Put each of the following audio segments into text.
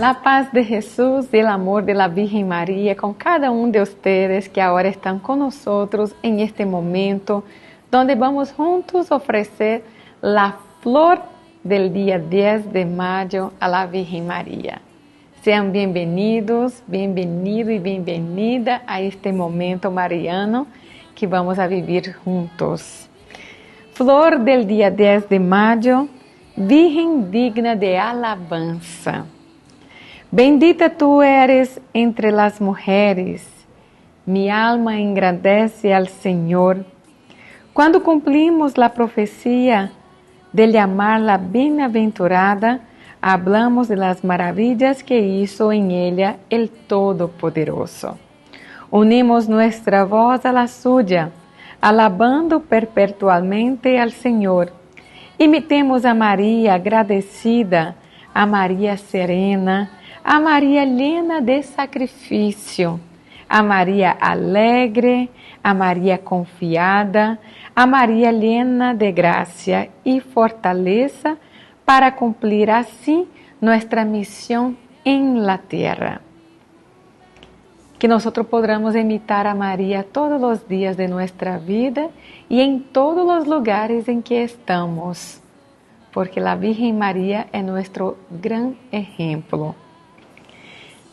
La paz de Jesús y el amor de la Virgen María con cada uno de ustedes que ahora están con nosotros en este momento, donde vamos juntos a ofrecer la flor del día 10 de mayo a la Virgen María. Sean bienvenidos, bienvenido y bienvenida a este momento mariano que vamos a vivir juntos. Flor del día 10 de mayo, Virgen digna de alabanza. Bendita tú eres entre las mujeres, mi alma engrandece al Señor. Cuando cumplimos la profecía de llamarla bienaventurada, hablamos de las maravillas que hizo en ella el Todopoderoso. Unimos nuestra voz a la suya, alabando perpetuamente al Señor. Imitemos a María agradecida, a María serena, a María llena de sacrifício, a María alegre, a María confiada, a María llena de gracia y fortaleza para cumplir así nuestra misión en la tierra. Que nosotros podamos imitar a María todos los días de nuestra vida y en todos los lugares en que estamos, porque la Virgen María es nuestro gran ejemplo.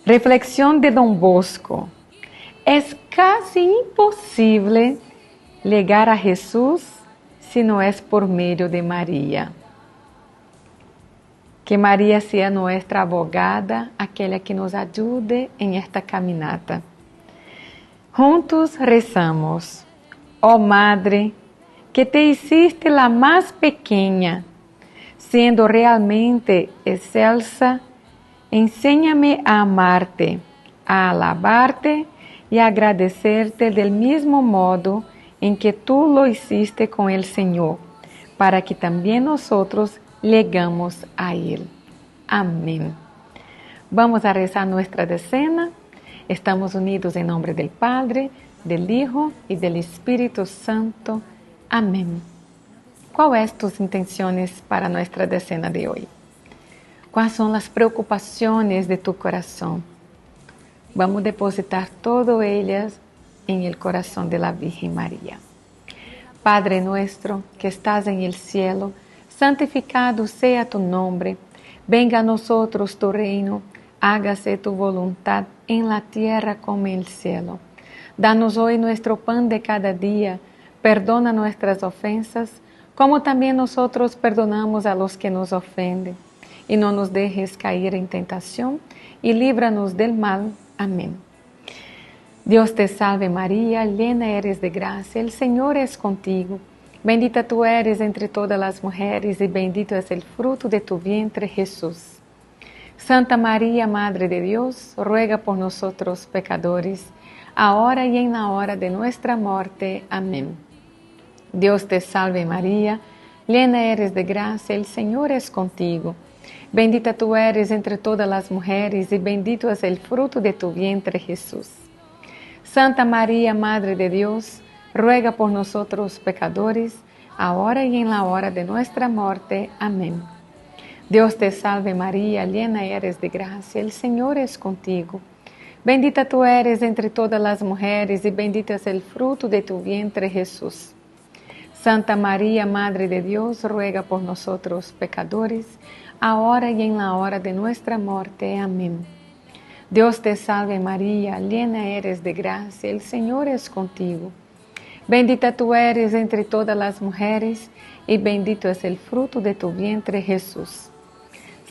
Reflexión de Don Bosco. Es casi imposible llegar a Jesús si no es por medio de María. Que María sea nuestra abogada, aquella que nos ayude en esta caminata. Juntos rezamos. Oh Madre, que te hiciste la más pequeña, siendo realmente excelsa, enséñame a amarte, a alabarte y a agradecerte del mismo modo en que tú lo hiciste con el Señor, para que también nosotros llegamos a Él. Amén. Vamos a rezar nuestra decena. Estamos unidos en nombre del Padre, del Hijo y del Espíritu Santo. Amén. ¿Cuáles son tus intenciones para nuestra decena de hoy? ¿Cuáles son las preocupaciones de tu corazón? Vamos a depositar todas ellas en el corazón de la Virgen María. Padre nuestro que estás en el cielo, santificado sea tu nombre. Venga a nosotros tu reino, hágase tu voluntad en la tierra como en el cielo. Danos hoy nuestro pan de cada día, perdona nuestras ofensas, como también nosotros perdonamos a los que nos ofenden. Y no nos dejes caer en tentación, y líbranos del mal. Amén. Dios te salve María, llena eres de gracia, el Señor es contigo. Bendita tú eres entre todas las mujeres, y bendito es el fruto de tu vientre, Jesús. Santa María, Madre de Dios, ruega por nosotros pecadores, ahora y en la hora de nuestra muerte. Amén. Dios te salve María, llena eres de gracia, el Señor es contigo. Bendita tú eres entre todas las mujeres, y bendito es el fruto de tu vientre, Jesús. Santa María, Madre de Dios, ruega por nosotros pecadores, ahora y en la hora de nuestra muerte. Amén. Dios te salve María, llena eres de gracia, el Señor es contigo. Bendita tú eres entre todas las mujeres, y bendito es el fruto de tu vientre, Jesús. Santa María, Madre de Dios, ruega por nosotros pecadores, ahora y en la hora de nuestra muerte. Amén. Dios te salve María, llena eres de gracia, el Señor es contigo. Bendita tú eres entre todas las mujeres, y bendito es el fruto de tu vientre, Jesús.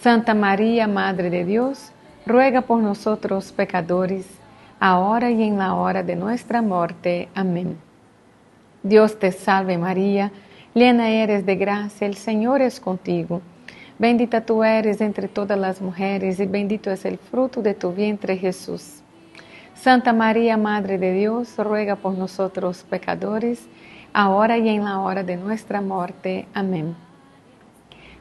Santa María, Madre de Dios, ruega por nosotros pecadores, ahora y en la hora de nuestra muerte. Amén. Dios te salve María, llena eres de gracia, el Señor es contigo. Bendita tú eres entre todas las mujeres, y bendito es el fruto de tu vientre, Jesús. Santa María, Madre de Dios, ruega por nosotros pecadores, ahora y en la hora de nuestra muerte. Amén.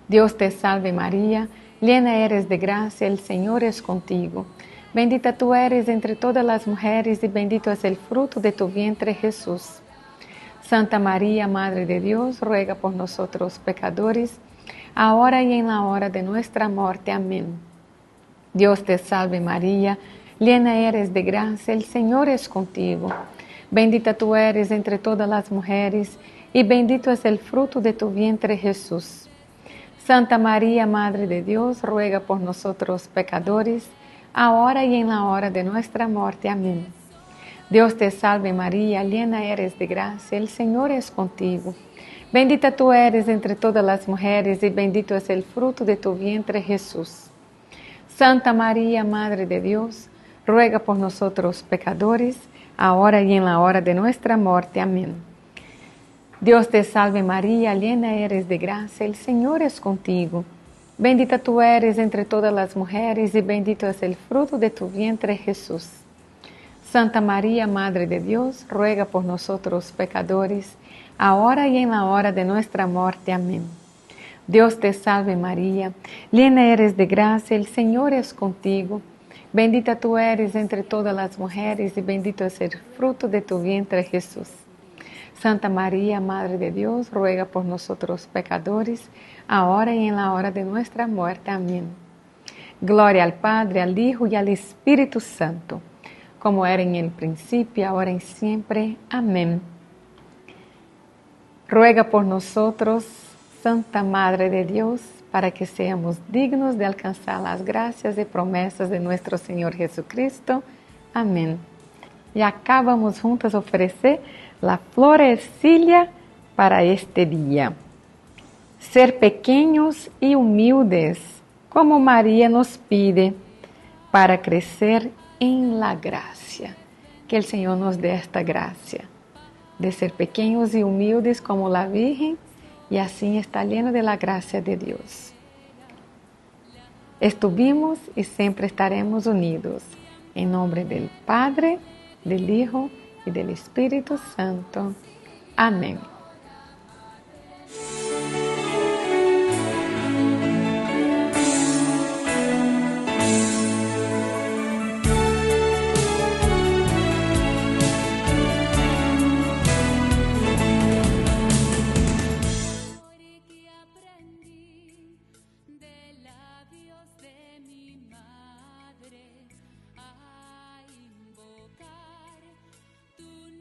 Dios te salve María, llena eres de gracia, el Señor es contigo. Bendita tú eres entre todas las mujeres, y bendito es el fruto de tu vientre, Jesús. Santa María, Madre de Dios, ruega por nosotros pecadores, ahora y en la hora de nuestra muerte. Amén. Dios te salve María, llena eres de gracia, el Señor es contigo. Bendita tú eres entre todas las mujeres, y bendito es el fruto de tu vientre Jesús. Santa María, Madre de Dios, ruega por nosotros pecadores, ahora y en la hora de nuestra muerte. Amén. Dios te salve María, llena eres de gracia, el Señor es contigo. Bendita tú eres entre todas las mujeres, y bendito es el fruto de tu vientre Jesús. Santa María, Madre de Dios, ruega por nosotros pecadores, ahora y en la hora de nuestra muerte. Amén. Dios te salve María, llena eres de gracia, el Señor es contigo. Bendita tú eres entre todas las mujeres, y bendito es el fruto de tu vientre Jesús. Santa María, Madre de Dios, ruega por nosotros pecadores, ahora y en la hora de nuestra muerte. Amén. Dios te salve María, llena eres de gracia, el Señor es contigo. Bendita tú eres entre todas las mujeres, y bendito es el fruto de tu vientre Jesús. Santa María, Madre de Dios, ruega por nosotros pecadores, ahora y en la hora de nuestra muerte. Amén. Gloria al Padre, al Hijo y al Espíritu Santo, como era en el principio, ahora y siempre. Amén. Ruega por nosotros, Santa Madre de Dios, para que seamos dignos de alcanzar las gracias y promesas de nuestro Señor Jesucristo. Amén. Y acá vamos juntas a ofrecer la florecilla para este día. Ser pequeños y humildes, como María nos pide, para crecer en la gracia. Que el Señor nos dé esta gracia, de ser pequeños y humildes como la Virgen, y así está lleno de la gracia de Dios. Estuvimos y siempre estaremos unidos. En nombre del Padre, del Hijo y del Espíritu Santo. Amén.